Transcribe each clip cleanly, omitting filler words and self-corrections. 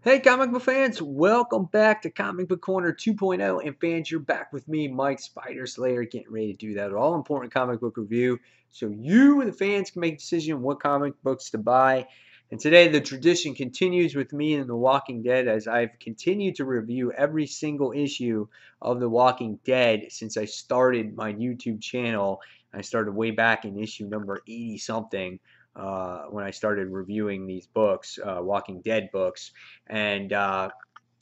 Hey, comic book fans, welcome back to Comic Book Corner 2.0. And fans, you're back with me, Mike Spider Slayer, getting ready to do that all important comic book review so you, the fans, can make a decision what comic books to buy. And today, the tradition continues with me and The Walking Dead as I've continued to review every single issue of The Walking Dead since I started my YouTube channel. I started way back in issue number 80 something when I started reviewing these books, Walking Dead books. And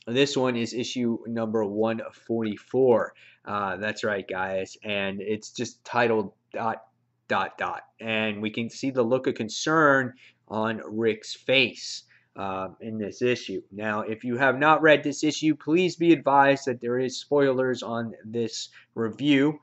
this one is issue number 144. That's right, guys. And it's just titled dot dot dot. And we can see the look of concern on Rick's face in this issue. Now, if you have not read this issue, please be advised that there is spoilers on this review.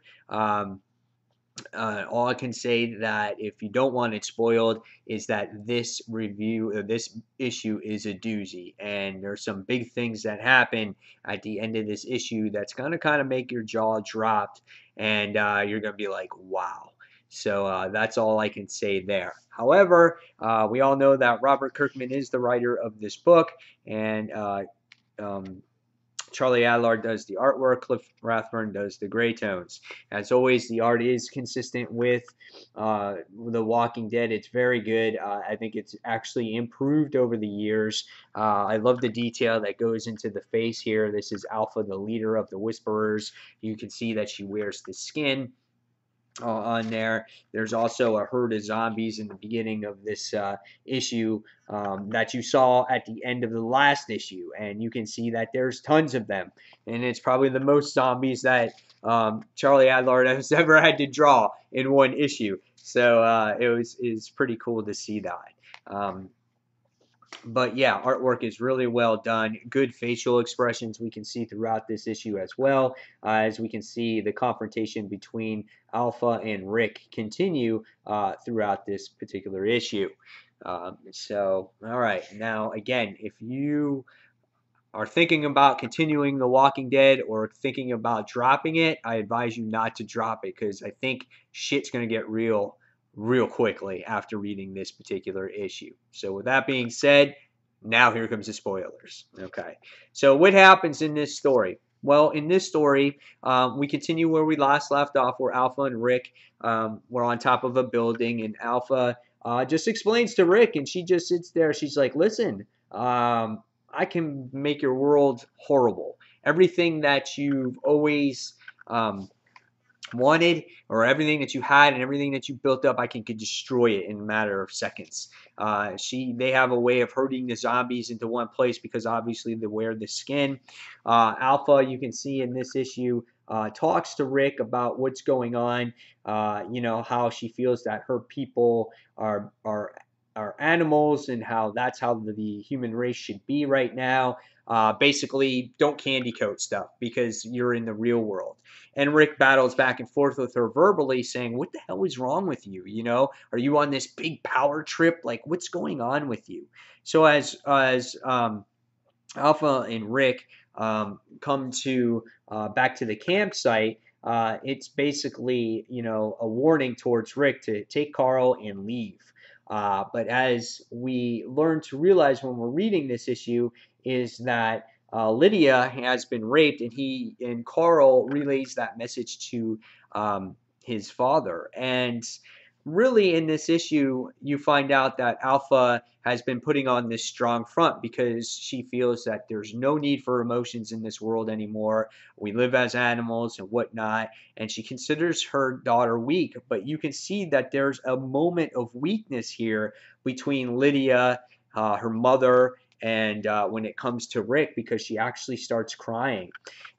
All I can say that if you don't want it spoiled is that this review, this issue is a doozy, and there's some big things that happen at the end of this issue that's gonna kind of make your jaw drop, and you're gonna be like, wow. So that's all I can say there. However, we all know that Robert Kirkman is the writer of this book, and um, Charlie Adlard does the artwork. Cliff Rathburn does the gray tones. As always, the art is consistent with The Walking Dead. It's very good. I think it's actually improved over the years. I love the detail that goes into the face here. This is Alpha, the leader of the Whisperers. You can see that she wears the skin on there. There's also a herd of zombies in the beginning of this issue that you saw at the end of the last issue, and you can see that there's tons of them, and it's probably the most zombies that Charlie Adlard has ever had to draw in one issue. So it's pretty cool to see that. But yeah, artwork is really well done. Good facial expressions we can see throughout this issue as well. As we can see the confrontation between Alpha and Rick continue throughout this particular issue. All right. Now, again, if you are thinking about continuing The Walking Dead or thinking about dropping it, I advise you not to drop it because I think shit's going to get real quickly after reading this particular issue. So with that being said, now here comes the spoilers. Okay. So what happens in this story? Well, in this story, we continue where we last left off, where Alpha and Rick were on top of a building, and Alpha just explains to Rick, and she just sits there. She's like, listen, I can make your world horrible. Everything that you've always wanted, or everything that you had and everything that you built up, I could destroy it in a matter of seconds. They have a way of herding the zombies into one place because obviously they wear the skin. Alpha, you can see in this issue, talks to Rick about what's going on. How she feels that her people are animals, and how that's how the human race should be right now. Basically, don't candy coat stuff because you're in the real world. And Rick battles back and forth with her verbally, saying, "What the hell is wrong with you? Are you on this big power trip? Like, what's going on with you?" So as Alpha and Rick come to back to the campsite, it's basically a warning towards Rick to take Carl and leave. But as we learn to realize when we're reading this issue, is that Lydia has been raped, and Carl relays that message to his father. And really, in this issue, you find out that Alpha has been putting on this strong front because she feels that there's no need for emotions in this world anymore. We live as animals and whatnot, and she considers her daughter weak. But you can see that there's a moment of weakness here between Lydia, her mother, and when it comes to Rick, because she actually starts crying.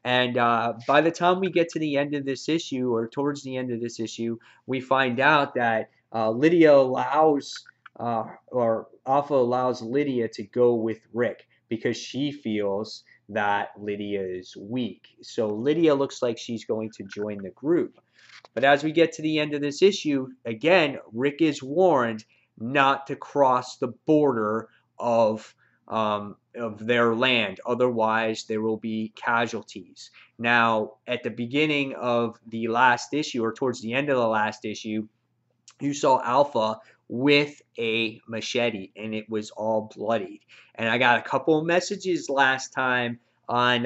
And by the time we get to the end of this issue, or towards the end of this issue, we find out that Lydia allows, or Alpha allows Lydia to go with Rick because she feels that Lydia is weak. So Lydia looks like she's going to join the group. But as we get to the end of this issue, again, Rick is warned not to cross the border of their land. Otherwise, there will be casualties. Now, at the beginning of the last issue, or towards the end of the last issue, you saw Alpha with a machete, and it was all bloodied. And I got a couple of messages last time on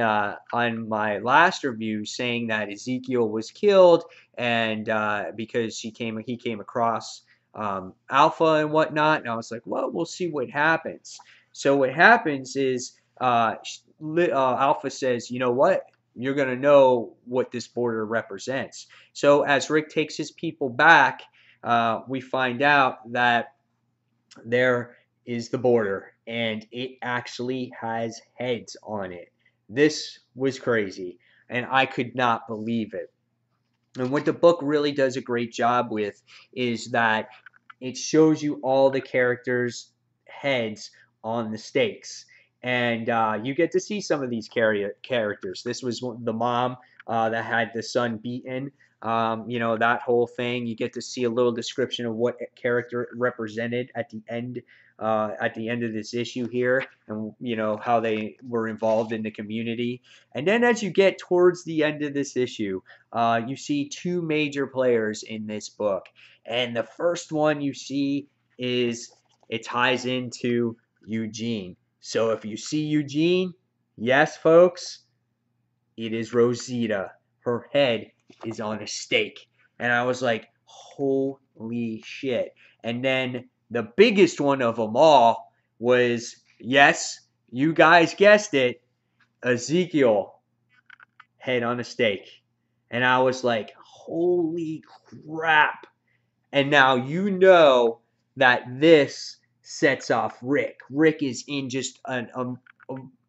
my last review saying that Ezekiel was killed, and because he came across Alpha and whatnot. And I was like, well, we'll see what happens. So what happens is Alpha says, you know what? You're going to know what this border represents. So as Rick takes his people back, we find out that there is the border, and it actually has heads on it. This was crazy, and I could not believe it. And what the book really does a great job with is that it shows you all the characters' heads on the stakes. And you get to see some of these characters. This was the mom that had the son beaten. That whole thing. You get to see a little description of what character it represented at the end. At the end of this issue here, and how they were involved in the community. And then as you get towards the end of this issue, you see two major players in this book. And the first one you see is it ties into Eugene. So if you see Eugene, yes, folks, it is Rosita. Her head is on a stake. And I was like, holy shit. And then the biggest one of them all was, yes, you guys guessed it, Ezekiel, head on a stake. And I was like, holy crap. And now you know that this sets off Rick. Rick is in just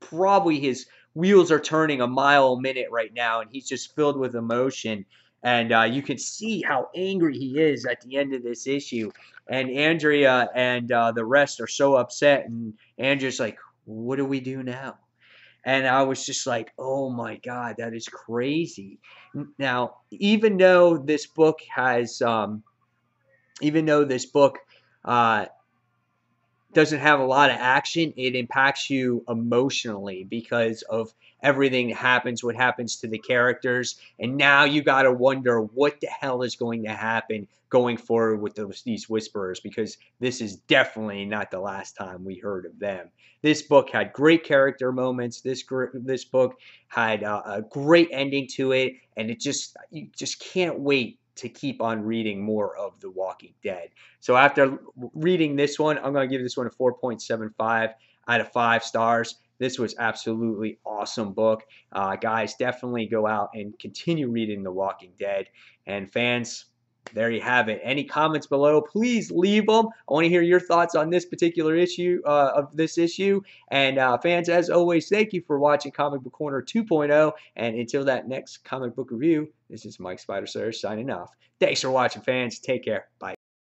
probably his wheels are turning a mile a minute right now, and he's just filled with emotion. And you can see how angry he is at the end of this issue. And Andrea and the rest are so upset. And Andrea's like, what do we do now? And I was just like, oh my God, that is crazy. Now, even though this book doesn't have a lot of action, it impacts you emotionally because of everything that happens, what happens to the characters. And now you got to wonder what the hell is going to happen going forward with these Whisperers, because this is definitely not the last time we heard of them. This book had great character moments. This book had a great ending to it, and you just can't wait to keep on reading more of The Walking Dead. So after reading this one, I'm going to give this one a 4.75 out of 5 stars. This was absolutely awesome book. Guys, definitely go out and continue reading The Walking Dead. And fans, there you have it. Any comments below, please leave them. I want to hear your thoughts on this particular issue And fans, as always, thank you for watching Comic Book Corner 2.0. And until that next comic book review, this is Mike Spider signing off. Thanks for watching, fans. Take care. Bye.